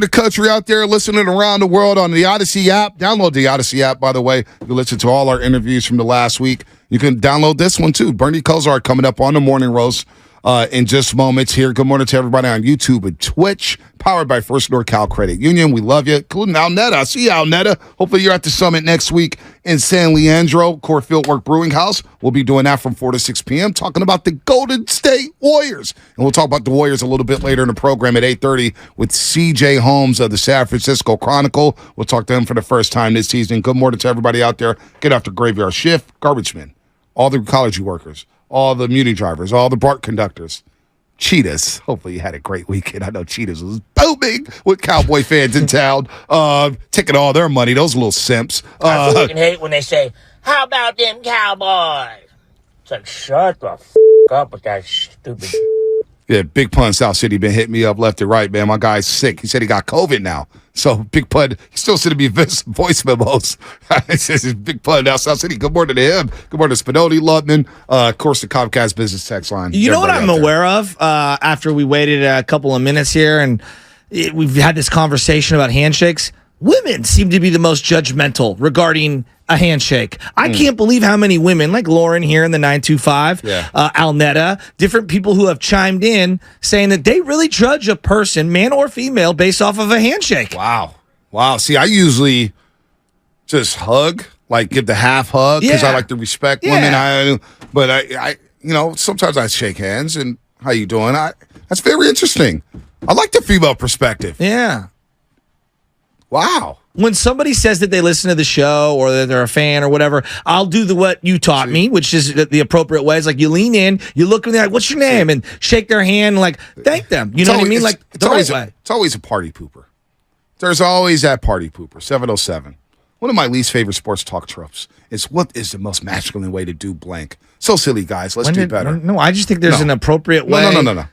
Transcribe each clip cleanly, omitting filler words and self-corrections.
The country out there listening around the world on the Odyssey app. Download the Odyssey app, by the way. You can listen to all our interviews from the last week. You can download this one, too. Bernie Kosar coming up on the Morning Roast in just moments here. Good morning to everybody on YouTube and Twitch. Powered by First NorCal Credit Union. We love you. Including Alnetta. I see you, Alnetta. Hopefully you're at the summit next week in San Leandro, Core Fieldwork Brewing House. We'll be doing that from 4 to 6 p.m. talking about the Golden State Warriors. And we'll talk about the Warriors a little bit later in the program at 8:30 with C.J. Holmes of the San Francisco Chronicle. We'll talk to him for the first time this season. Good morning to everybody out there. Get after graveyard shift, garbage men, all the ecology workers, all the muni drivers, all the BART conductors. Cheetahs. Hopefully you had a great weekend. I know Cheetahs was booming with Cowboy fans in town, taking all their money. Those little simps. I fucking hate when they say, "How about them Cowboys?" It's like, shut the up with that stupid. Yeah, Big Pun South City been hitting me up left and right, man. My guy's sick. He said he got COVID now. So Big Pun, he still sending me voice memos. It says Big Pun now South City. Good morning to him. Good morning to Spinelli, Lubman. Of course, the Comcast business text line. You know what I'm aware of after we waited a couple of minutes here and we've had this conversation about handshakes? Women seem to be the most judgmental regarding a handshake. I can't believe how many women, like Lauren here in the 925, Alnetta, different people who have chimed in saying that they really judge a person, man or female, based off of a handshake. Wow. See, I usually just hug, like give the half hug, because I like to respect women. But I, sometimes I shake hands and how you doing? That's very interesting. I like the female perspective. Yeah. Wow. When somebody says that they listen to the show or that they're a fan or whatever, I'll do what you taught me, which is the appropriate way. It's like you lean in, you look and they're like, "What's your name?" and shake their hand and like thank them. You know what I mean? Like it's always a party pooper. There's always that party pooper. 707. One of my least favorite sports talk tropes is what is the most masculine way to do blank. So silly, guys. Let's do better. No, I just think there's an appropriate way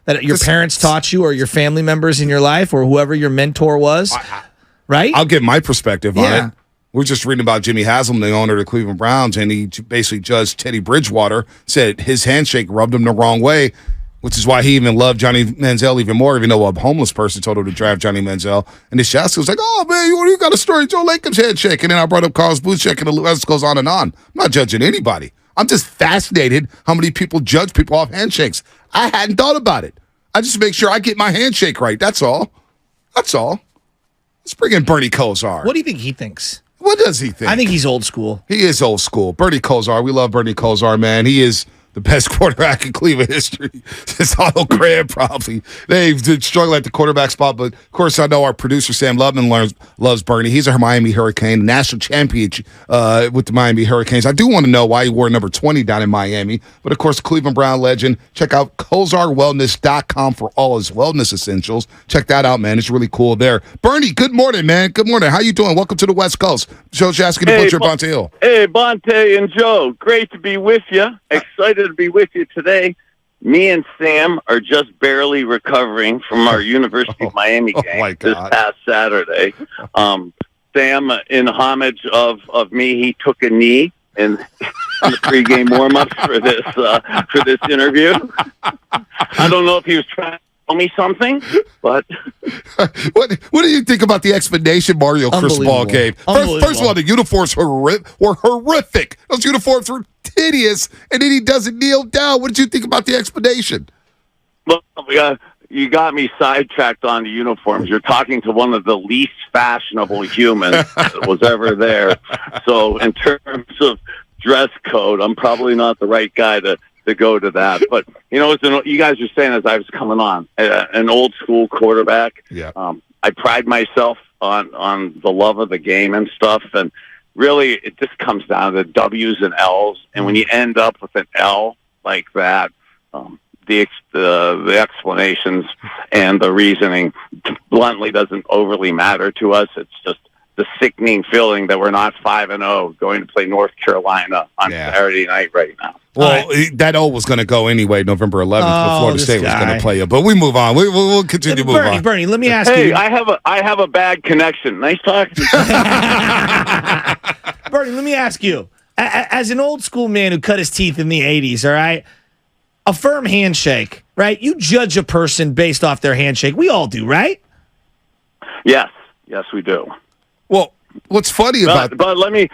that your parents taught you or your family members in your life or whoever your mentor was. Right? I'll give my perspective on it. We're just reading about Jimmy Haslam, the owner of the Cleveland Browns, and he basically judged Teddy Bridgewater, said his handshake rubbed him the wrong way, which is why he even loved Johnny Manziel even more, even though a homeless person told him to draft Johnny Manziel. And his Shasta was like, "Oh, man, you got a story, Joe Lakers handshake." And then I brought up Carlos Belichick, and the list goes on and on. I'm not judging anybody. I'm just fascinated how many people judge people off handshakes. I hadn't thought about it. I just make sure I get my handshake right. That's all. Let's bring in Bernie Kosar. What do you think he thinks? What does he think? I think he's old school. He is old school. Bernie Kosar. We love Bernie Kosar, man. He is the best quarterback in Cleveland history. It's Otto Graham, probably. They've struggled at the quarterback spot, but of course, I know our producer, Sam Lubman, loves Bernie. He's a Miami Hurricane, national champion with the Miami Hurricanes. I do want to know why he wore number 20 down in Miami, but of course, Cleveland Brown legend. Check out KosarWellness.com for all his wellness essentials. Check that out, man. It's really cool there. Bernie, good morning, man. Good morning. How you doing? Welcome to the West Coast. Joe's asking to butcher Bonte Hill. Hey, Bonte and Joe. Great to be with you. Excited to be with you today. Me and Sam are just barely recovering from our University of Miami game this past Saturday. Sam, in homage of me, he took a knee in the pregame warm-ups for this interview. I don't know if he was trying to tell me something, but what do you think about the explanation Mario Cristobal gave? First of all, the uniforms were horrific. Those uniforms were hideous, and then he doesn't kneel down. What did you think about the explanation? Well, you got me sidetracked on the uniforms. You're talking to one of the least fashionable humans that was ever there. So in terms of dress code, I'm probably not the right guy to go to that. But, you guys are saying as I was coming on, an old school quarterback. Yeah. I pride myself on the love of the game and stuff. And really, it just comes down to W's and L's. And when you end up with an L like that, the explanations and the reasoning bluntly doesn't overly matter to us. It's just the sickening feeling that we're not 5-0 going to play North Carolina on Saturday night right now. Well, that O was going to go anyway, November 11th, Florida State was going to play it. But we move on. We'll continue to move on. Bernie, let me ask you. Hey, I have a bad connection. Nice talking to you. Bernie, let me ask you. As an old school man who cut his teeth in the 80s, all right, a firm handshake, right? You judge a person based off their handshake. We all do, right? Yes, we do. Well, what's funny about but let me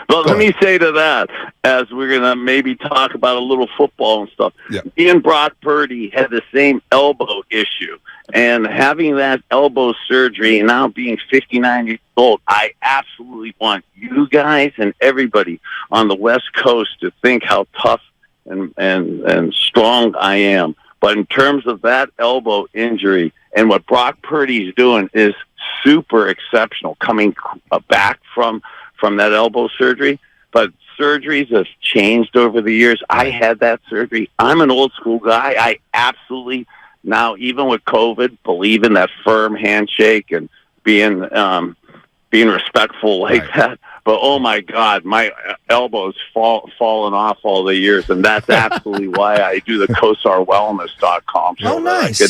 say to that, as we're gonna maybe talk about a little football and stuff. Yeah. Me and Brock Purdy had the same elbow issue, and having that elbow surgery and now being 59 years old, I absolutely want you guys and everybody on the West Coast to think how tough and strong I am. But in terms of that elbow injury and what Brock Purdy's doing is super exceptional, coming back from that elbow surgery. But surgeries have changed over the years. I had that surgery. I'm an old school guy. I absolutely now, even with COVID, believe in that firm handshake and being respectful like that. But oh my God, my elbows fallen off all the years, and that's absolutely why I do the KosarWellness.com. Oh, nice.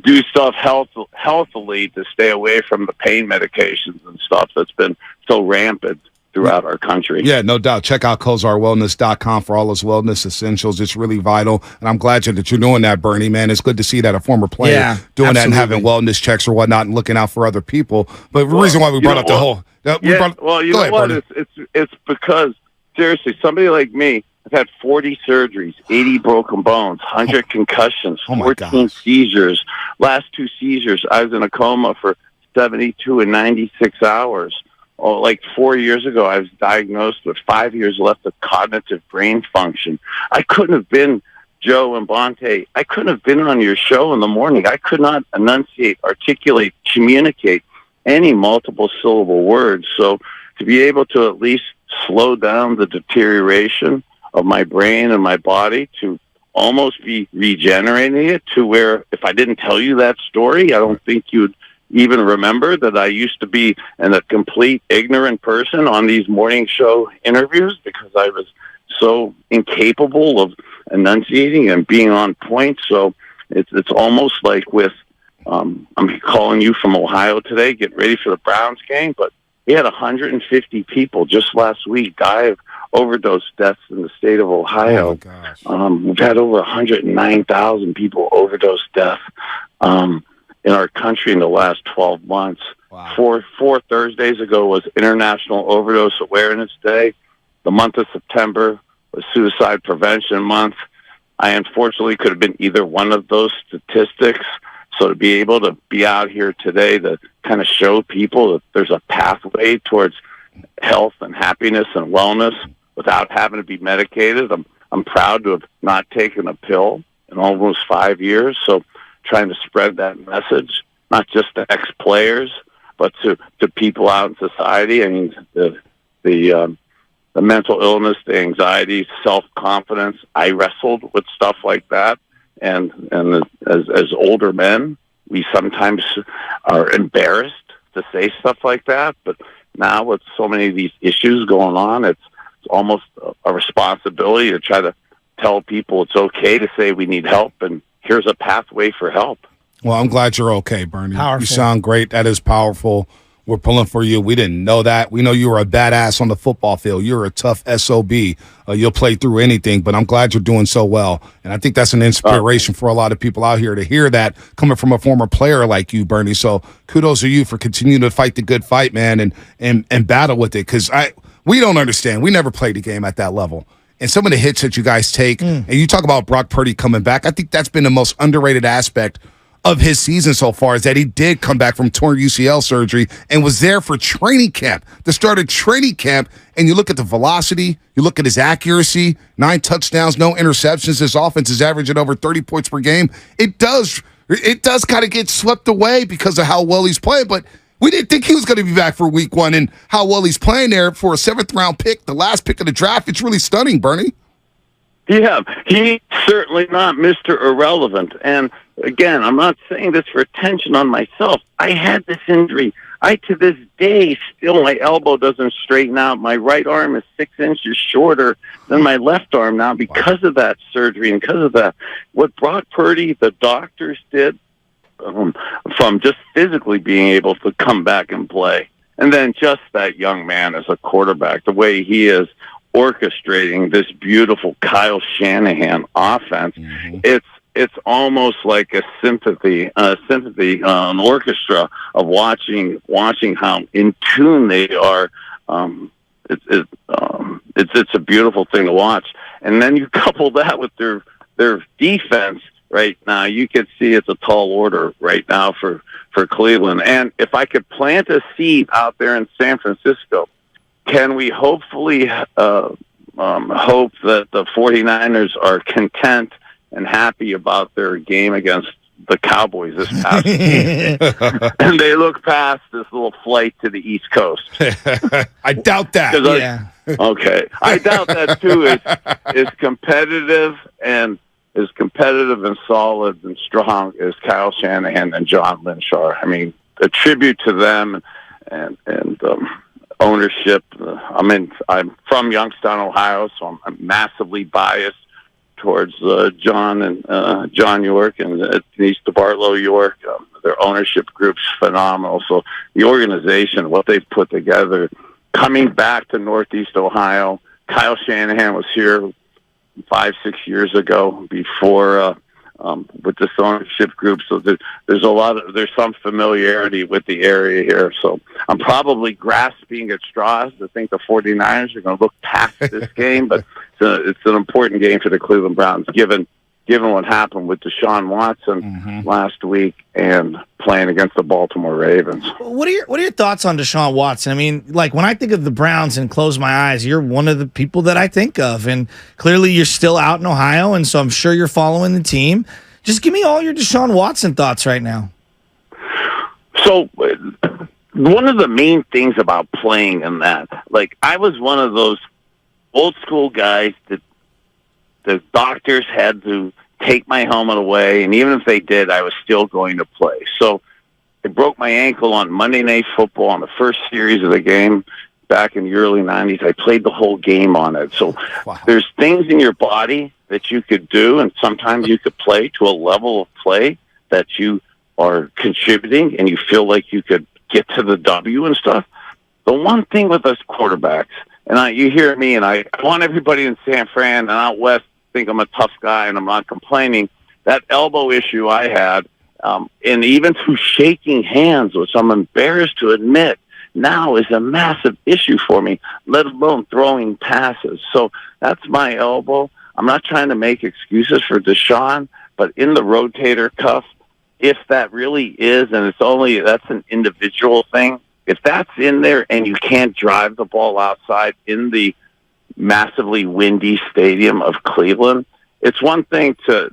Do stuff healthily to stay away from the pain medications and stuff that's been so rampant throughout our country. Yeah, no doubt. Check out KosarWellness.com for all those wellness essentials. It's really vital, and I'm glad that you're doing that, Bernie, man. It's good to see that a former player doing that and having wellness checks or whatnot and looking out for other people. But the reason why we brought up the whole... you know what? It's because, seriously, somebody like me, I've had 40 surgeries, 80 broken bones, 100 concussions, 14 seizures. Last 2 seizures, I was in a coma for 72 and 96 hours. Oh, like 4 years ago, I was diagnosed with 5 years left of cognitive brain function. I couldn't have been, Joe and Bonte, I couldn't have been on your show in the morning. I could not enunciate, articulate, communicate any multiple syllable words. So to be able to at least slow down the deterioration of my brain and my body, to almost be regenerating it to where if I didn't tell you that story, I don't think you'd even remember that I used to be a complete ignorant person on these morning show interviews because I was so incapable of enunciating and being on point. So it's almost like with I'm calling you from Ohio today, getting ready for the Browns game, but we had 150 people just last week die of overdose deaths in the state of Ohio. We've had over 109,000 people overdose death in our country in the last 12 months. Wow. Four Thursdays ago was International Overdose Awareness Day. The month of September was Suicide Prevention Month. I unfortunately could have been either one of those statistics. So to be able to be out here today to kind of show people that there's a pathway towards health and happiness and wellness without having to be medicated. I'm proud to have not taken a pill in almost 5 years. So trying to spread that message, not just to ex-players, but to people out in society. I mean, the mental illness, the anxiety, self-confidence. I wrestled with stuff like that. And as older men, we sometimes are embarrassed to say stuff like that. But now with so many of these issues going on, it's almost a responsibility to try to tell people it's okay to say we need help and here's a pathway for help. Well, I'm glad you're okay, Bernie. Powerful. You sound great. That is powerful. We're pulling for you. We didn't know that. We know you were a badass on the football field. You're a tough SOB. You'll play through anything, but I'm glad you're doing so well. And I think that's an inspiration for a lot of people out here to hear that coming from a former player like you, Bernie. So kudos to you for continuing to fight the good fight, man, and battle with it. Because we don't understand. We never played the game at that level. And some of the hits that you guys take, and you talk about Brock Purdy coming back, I think that's been the most underrated aspect of his season so far is that he did come back from torn UCL surgery and was there for training camp, the start of training camp. And you look at the velocity, you look at his accuracy, 9 touchdowns, no interceptions. His offense is averaging over 30 points per game. It does kind of get swept away because of how well he's playing, but we didn't think he was going to be back for week 1 and how well he's playing there for a 7th round pick, the last pick of the draft. It's really stunning, Bernie. Yeah, he's certainly not Mr. Irrelevant. And again, I'm not saying this for attention on myself. I had this injury. To this day, still my elbow doesn't straighten out. My right arm is 6 inches shorter than my left arm now because of that surgery and because of that. What Brock Purdy, the doctors did from just physically being able to come back and play. And then just that young man as a quarterback, the way he is orchestrating this beautiful Kyle Shanahan offense. it's almost like a symphony, an orchestra of watching how in tune they are. It's a beautiful thing to watch. And then you couple that with their defense right now. You can see it's a tall order right now for Cleveland. And if I could plant a seed out there in San Francisco, can we hopefully hope that the 49ers are content and happy about their game against the Cowboys this past week, and they look past this little flight to the East Coast? I doubt that. Okay, I doubt that too. It's competitive and solid and strong as Kyle Shanahan and John Lynch are. I mean, a tribute to them and ownership. I'm from Youngstown, Ohio, so I'm massively biased towards John York and Denise DeBartolo York. Their ownership group's phenomenal. So the organization, what they've put together, coming back to Northeast Ohio. Kyle Shanahan was here 5-6 years ago before with this ownership group. So there's some familiarity with the area here. So I'm probably grasping at straws to think the 49ers are going to look past this game, but it's an important game for the Cleveland Browns, given what happened with Deshaun Watson last week and playing against the Baltimore Ravens. What are your thoughts on Deshaun Watson? I mean, like when I think of the Browns and close my eyes, you're one of the people that I think of, and clearly you're still out in Ohio, and so I'm sure you're following the team. Just give me all your Deshaun Watson thoughts right now. So one of the main things about playing in that, like I was one of those old school guys that the doctors had to take my helmet away, and even if they did, I was still going to play. So I broke my ankle on Monday Night Football on the first series of the game back in the early 90s. I played the whole game on it. So There's things in your body that you could do, and sometimes you could play to a level of play that you are contributing and you feel like you could get to the W and stuff. The one thing with us quarterbacks, and you hear me, and I want everybody in San Fran and out west think I'm a tough guy and I'm not complaining. That elbow issue I had, and even through shaking hands, which I'm embarrassed to admit now is a massive issue for me, let alone throwing passes. So that's my elbow. I'm not trying to make excuses for Deshaun, but in the rotator cuff, if that really is, and that's an individual thing, if that's in there and you can't drive the ball outside in the massively windy stadium of Cleveland, it's one thing to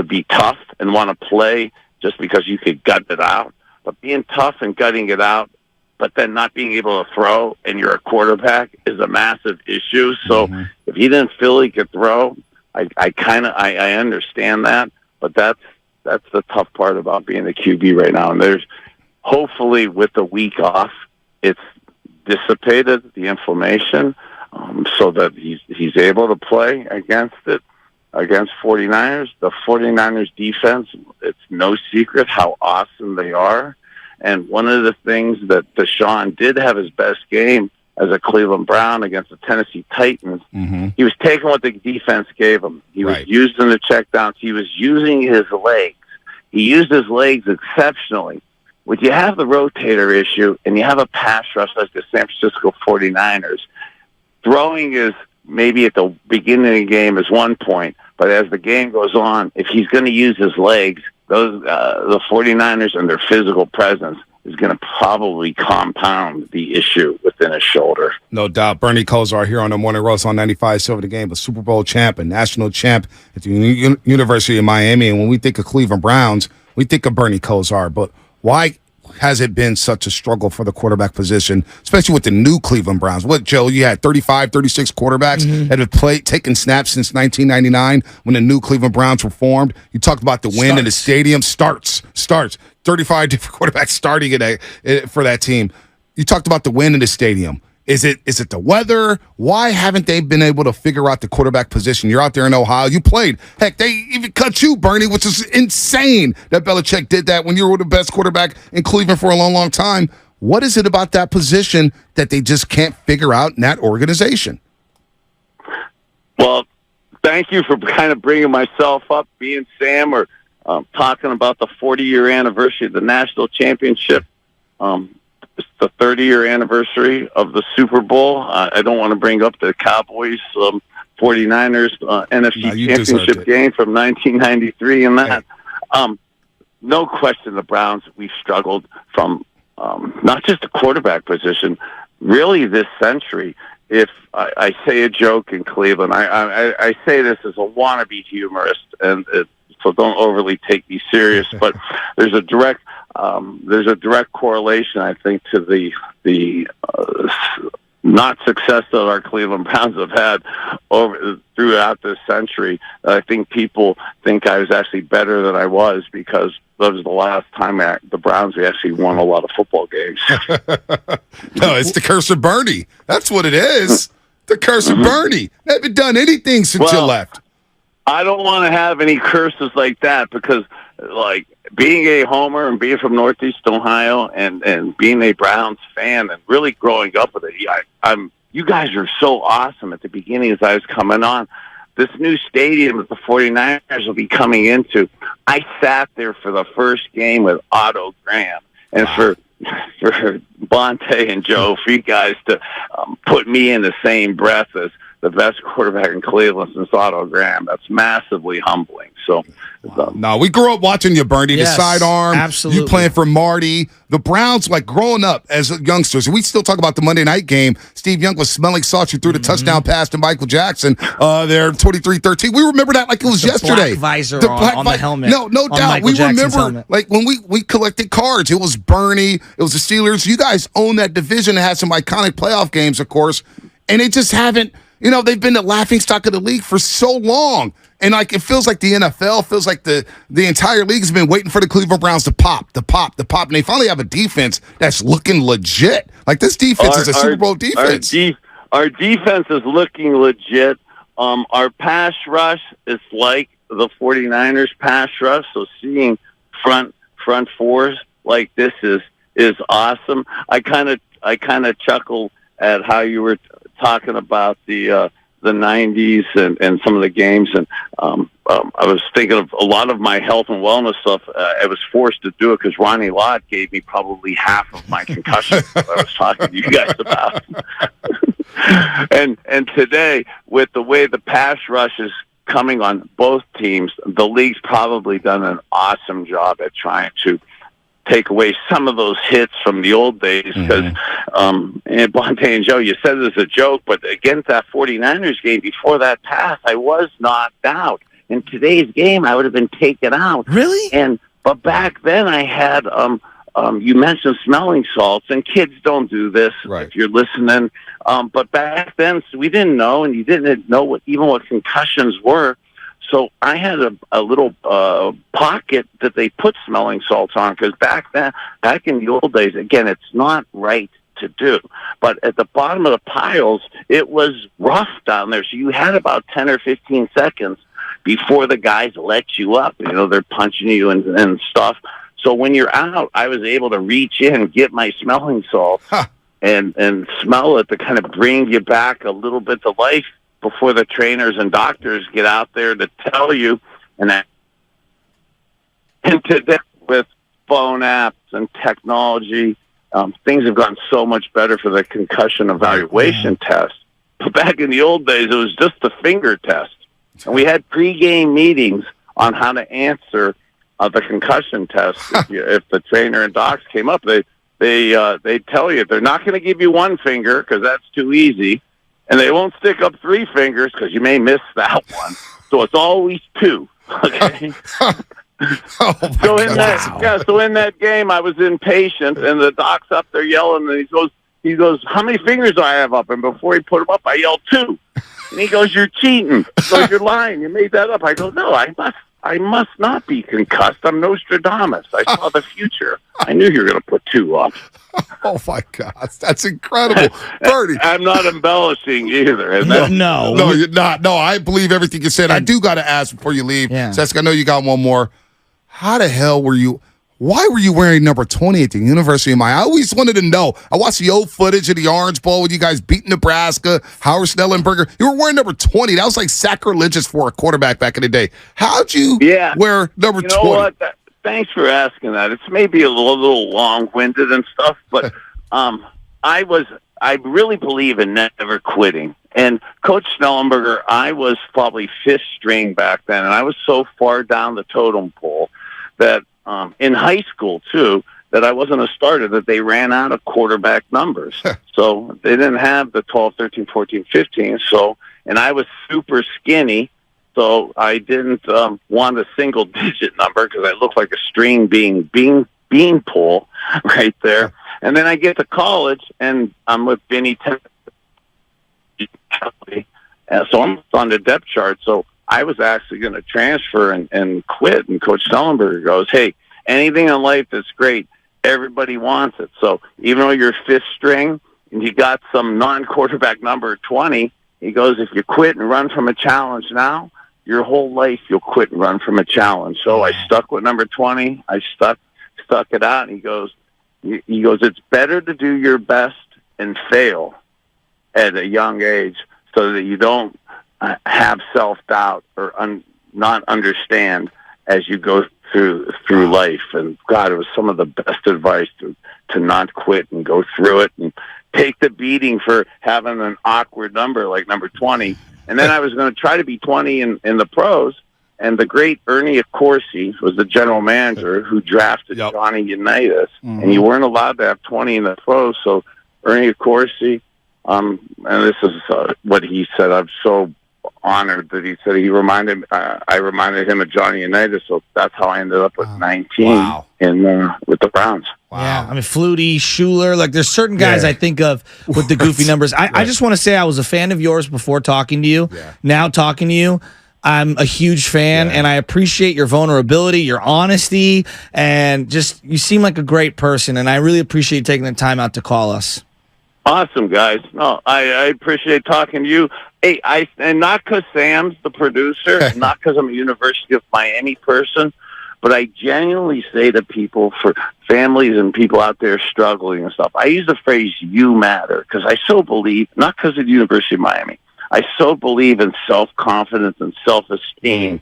be tough and want to play just because you could gut it out, but being tough and gutting it out, but then not being able to throw and you're a quarterback is a massive issue. So if he didn't feel he could throw, I understand that, but that's the tough part about being a QB right now. And there's hopefully with the week off, it's dissipated the inflammation, so that he's able to play against 49ers. The 49ers defense, it's no secret how awesome they are. And one of the things that Deshaun did have his best game as a Cleveland Brown against the Tennessee Titans, he was taking what the defense gave him. He was using the checkdowns. He was using his legs. He used his legs exceptionally. When you have the rotator issue and you have a pass rush like the San Francisco 49ers, throwing is maybe at the beginning of the game is one point, but as the game goes on, if he's going to use his legs, the 49ers and their physical presence is going to probably compound the issue within his shoulder. No doubt. Bernie Kosar here on the Morning Roast on 95 Silver the Game, a Super Bowl champ and national champ at the University of Miami. And when we think of Cleveland Browns, we think of Bernie Kosar. But why has it been such a struggle for the quarterback position, especially with the new Cleveland Browns? What, Joe, you had 35, 36 quarterbacks that have taken snaps since 1999 when the new Cleveland Browns were formed. You talked about the win in the stadium. Starts. 35 different quarterbacks starting for that team. You talked about the win in the stadium. Is it the weather? Why haven't they been able to figure out the quarterback position? You're out there in Ohio. You played. Heck, they even cut you, Bernie, which is insane that Belichick did that when you were the best quarterback in Cleveland for a long, long time. What is it about that position that they just can't figure out in that organization? Well, thank you for kind of bringing myself up. Me and Sam are talking about the 40-year anniversary of the national championship. It's the 30-year anniversary of the Super Bowl. I don't want to bring up the Cowboys 49ers NFC championship game from 1993 and that. Hey. No question the Browns, we've struggled from not just the quarterback position, really this century. If I say a joke in Cleveland, I say this as a wannabe humorist, so don't overly take me serious, but there's a direct correlation, I think, to the not success that our Cleveland Browns have had throughout this century. I think people think I was actually better than I was because that was the last time the Browns actually won a lot of football games. No, it's the curse of Bernie. That's what it is. The curse of Bernie. They haven't done anything since you left. I don't want to have any curses like that because, like, being a homer and being from Northeast Ohio and being a Browns fan and really growing up with it, you guys are so awesome at the beginning as I was coming on. This new stadium that the 49ers will be coming into, I sat there for the first game with Otto Graham. And for Bonte and Joe, for you guys to put me in the same breath as the best quarterback in Cleveland since Otto Graham, that's massively humbling. So, no, we grew up watching you, Bernie. Yes, the sidearm, absolutely. You playing for Marty. The Browns, like growing up as youngsters, we still talk about the Monday night game. Steve Young was smelling salt. You threw the touchdown pass to Michael Jackson. There, 23-13. We remember that like it was yesterday. Black visor on the helmet. No doubt. Michael We Jackson's remember helmet. like when we collected cards. It was Bernie. It was the Steelers. You guys own that division and had some iconic playoff games, of course, and they just haven't. You know, they've been the laughingstock of the league for so long. And like it feels like the NFL, feels like the entire league has been waiting for the Cleveland Browns to pop. And they finally have a defense that's looking legit. Like this defense is a Super Bowl defense. Our defense is looking legit. Our pass rush is like the 49ers pass rush. So seeing front fours like this is awesome. I kind of chuckle at how you were talking about the 90s and some of the games, and I was thinking of a lot of my health and wellness stuff. I was forced to do it because Ronnie Lott gave me probably half of my concussions that I was talking to you guys about. and today, with the way the pass rush is coming on both teams, the league's probably done an awesome job at trying to take away some of those hits from the old days because and Bonte and Joe, you said it as a joke, but against that 49ers game before that pass, I was knocked out. In today's game, I would have been taken out. Really? But back then I had you mentioned smelling salts, and kids don't do this if you're listening. But back then we didn't know, and you didn't know what concussions were. So I had a little pocket that they put smelling salts on because back in the old days, again, it's not right to do. But at the bottom of the piles, it was rough down there. So you had about 10 or 15 seconds before the guys let you up. You know, they're punching you and stuff. So when you're out, I was able to reach in, get my smelling salt, and smell it to kind of bring you back a little bit to life before the trainers and doctors get out there to tell you. And today, with phone apps and technology, things have gotten so much better for the concussion evaluation test. But back in the old days, it was just the finger test. And we had pregame meetings on how to answer the concussion test. If the trainer and docs came up, they tell you they're not going to give you one finger because that's too easy. And they won't stick up three fingers because you may miss that one. So it's always two. Okay. So in that game, I was impatient, and the doc's up there yelling, and he goes, "How many fingers do I have up?" And before he put them up, I yelled 2. And he goes, "You're cheating." He goes, "You're lying. You made that up." I go, "No, I must not be concussed. I'm Nostradamus. I saw the future. I knew you were going to put 2 up." Oh my God, that's incredible, Purdy. I'm not embellishing either. No, you're not. No, I believe everything you said. I do got to ask before you leave. Yeah. Cesc, I know you got one more. How the hell were you? Why were you wearing number 20 at the University of Miami? I always wanted to know. I watched the old footage of the Orange Bowl when you guys beat Nebraska, Howard Snellenberger. You were wearing number 20. That was like sacrilegious for a quarterback back in the day. How'd you wear number 20? You know what? Thanks for asking that. It's maybe a little long-winded and stuff, but I really believe in never quitting. And Coach Snellenberger, I was probably fifth string back then, and I was so far down the totem pole that in high school, too, that I wasn't a starter, that they ran out of quarterback numbers. So they didn't have the 12, 13, 14, 15. And I was super skinny, so I didn't want a single-digit number because I looked like a string bean pole right there. And then I get to college, and I'm with Vinny so I'm on the depth chart. So I was actually going to transfer and quit. And Coach Snellenberger goes, hey, anything in life that's great, everybody wants it. So even though you're fifth string and you got some non-quarterback number 20, he goes, if you quit and run from a challenge now, your whole life you'll quit and run from a challenge. So I stuck with number 20. I stuck it out. And he goes, it's better to do your best and fail at a young age so that you don't have self-doubt or not understand as you go through life. And God, it was some of the best advice to not quit and go through it and take the beating for having an awkward number like number 20. And then I was going to try to be 20 in the pros. And the great Ernie Accorsi was the general manager who drafted Johnny Unitas. Mm-hmm. And you weren't allowed to have 20 in the pros. So Ernie Accorsi, and this is what he said. I'm so honored that he said I reminded him of Johnny Unitas. So that's how I ended up with 19 with the Browns. Wow. Yeah, I mean, Flutie, Schuler, like there's certain guys I think of with the goofy numbers. I just want to say I was a fan of yours before talking to you. Yeah. Now talking to you, I'm a huge fan, and I appreciate your vulnerability, your honesty, and just you seem like a great person, and I really appreciate you taking the time out to call us. Awesome, guys. No, I appreciate talking to you. Hey, and not because Sam's the producer, not because I'm a University of Miami person, but I genuinely say to people, for families and people out there struggling and stuff, I use the phrase "you matter" because I so believe, not because of the University of Miami, I so believe in self-confidence and self-esteem.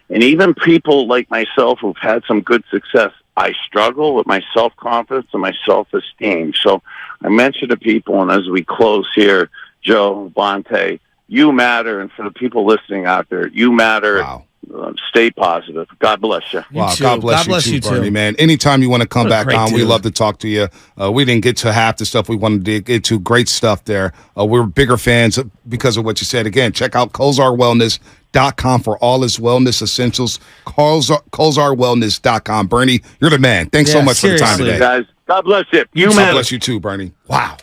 And even people like myself who've had some good success, I struggle with my self-confidence and my self-esteem. So I mention to people, and as we close here, Joe, Bonte, you matter. And for the people listening out there, you matter. Wow. Stay positive. God bless you. Wow, God bless you too, Bernie, man. Anytime you want to come back on, we love to talk to you. We didn't get to half the stuff we wanted to get to. Great stuff there. We're bigger fans because of what you said. Again, check out KosarWellness.com for all his wellness essentials. KosarWellness.com. Bernie, you're the man. Thanks so much for the time today. Guys, God bless you. God bless you too, Bernie. Wow.